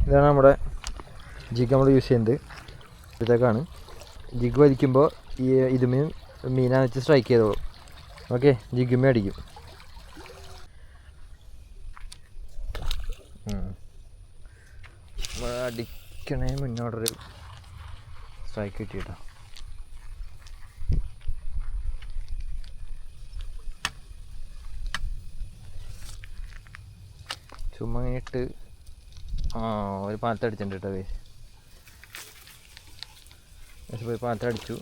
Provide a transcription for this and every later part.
ഇതാണ് നമ്മുടെ ജിഗ് നമ്മൾ യൂസ് ചെയ്യുന്നത്. ഇതൊക്കെയാണ് ജിഗ് വലിക്കുമ്പോൾ ഈ ഇതുമേ മീനാന്ന് വെച്ച് സ്ട്രൈക്ക് ചെയ്തോളൂ. ഓക്കെ, ജിഗുമേ അടിക്കും. അടിക്കണേ മുന്നോട്ടൊരു സ്ട്രൈക്ക് കിട്ടിയിട്ടോ. ചുമ്മാ ഇട്ട് ഒരു പാലത്തടിച്ചിട്ടുണ്ട് കേട്ടോ. പോയി പാലത്തടിച്ചു.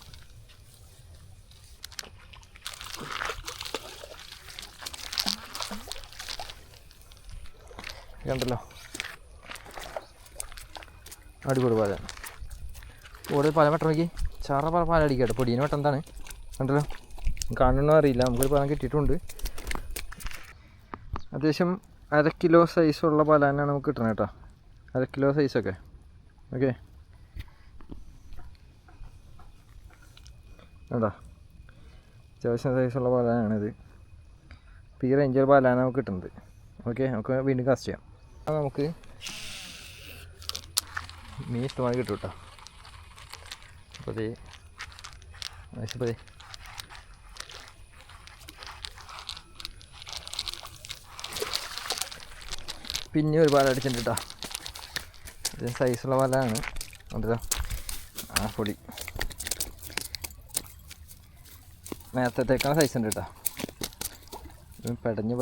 കണ്ടല്ലോ, അടിപൊളി പാല. കൂടുതൽ പാലം വെട്ടം നോക്കി ചാറ പാലം അടിക്കട്ടെ. പൊടീന് വെട്ടം എന്താണ് കണ്ടല്ലോ, കാണണമെന്നും അറിയില്ല. നമുക്കൊരു പാലം കിട്ടിയിട്ടുണ്ട്. അത്യാവശ്യം 1/2 കിലോ സൈസുള്ള പാല തന്നെയാണ് നമുക്ക് കിട്ടണത് കേട്ടോ. 1/2 കിലോ സൈസൊക്കെ. ഓക്കെ, വേണ്ട അത്യാവശ്യം സൈസുള്ള പാലാണിത്. ഇപ്പോൾ ഈ റേഞ്ചിൽ പാലാണ് നമുക്ക് കിട്ടുന്നത്. ഓക്കെ, നമുക്ക് വീണ്ടും കാസ്റ്റ് ചെയ്യാം. നമുക്ക് മീൻ ഇഷ്ടമായി കിട്ടും കേട്ടോ. അപ്പോൾ പിന്നെ ഒരു പാല അടിച്ചിട്ടുണ്ട് കേട്ടോ. ഇത് സൈസുള്ള പാലാണ്. ഉണ്ടല്ലോ ആ പൊടി നേരത്തേക്കാണ് സൈസ് ഉണ്ട് കേട്ടോ. പെടഞ്ഞ്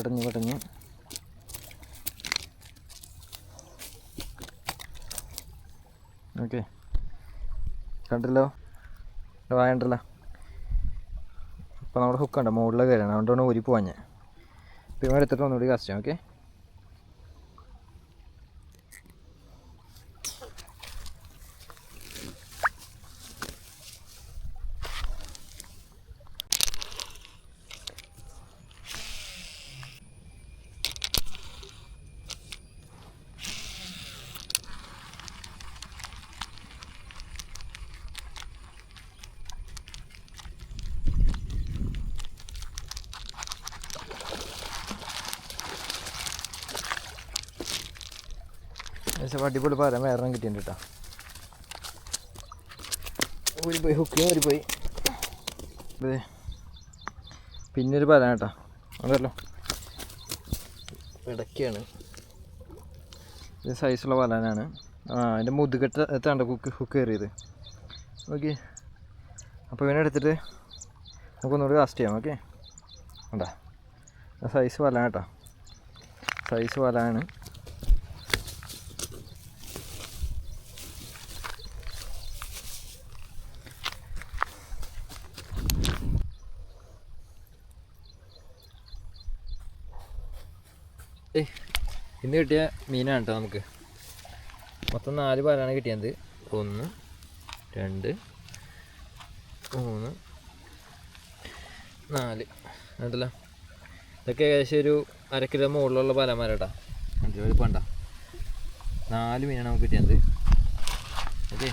ഓക്കെ, കണ്ടല്ലോ വായണ്ടല്ലോ. ഇപ്പോൾ നമ്മുടെ ഹുക്കുണ്ട് മുകളിൽ കയറാണ്, അതുകൊണ്ടാണ് ഊരി പോവാൻ ഞാൻ. പിന്നെ എടുത്തിട്ട് ഒന്നുകൂടി കാസ്റ്റ് ചെയ്യാം. ഓക്കെ, അടിപൊളി പാല വേറെ കിട്ടിയിട്ടുണ്ട് കേട്ടോ. ഊരിപ്പോയി, ഹുക്കിയും ഊരിപ്പോയി. പിന്നൊരു പാലാണ് കേട്ടോ. അതല്ലോ ഇടയ്ക്കാണ്. ഇത് സൈസുള്ള പാലാനാണ്. അതിൻ്റെ മുതുകെട്ട് എത്താണ്ട് ഹുക്ക് കയറിയത്. ഓക്കെ, അപ്പോൾ ഇവനെ എടുത്തിട്ട് നമുക്കൊന്നുകൂടി കാസ്റ്റ് ചെയ്യാം. ഓക്കെ, വേണ്ട സൈസ് പാലാണ് കേട്ടോ. സൈസ് പാലാണ്. ഇന്ന് കിട്ടിയ മീനാണ് കേട്ടോ. നമുക്ക് മൊത്തം 4 പാലാണ് കിട്ടിയത്. 1 2 3 4 ഉണ്ടല്ലോ. ഇതൊക്കെ ഏകദേശം ഒരു 1/2 കിലോ മുകളിലുള്ള പാലന്മാരാട്ടോ. ഒരു പണ്ട 4 മീനാണ് നമുക്ക് കിട്ടിയത്. ഓക്കെ.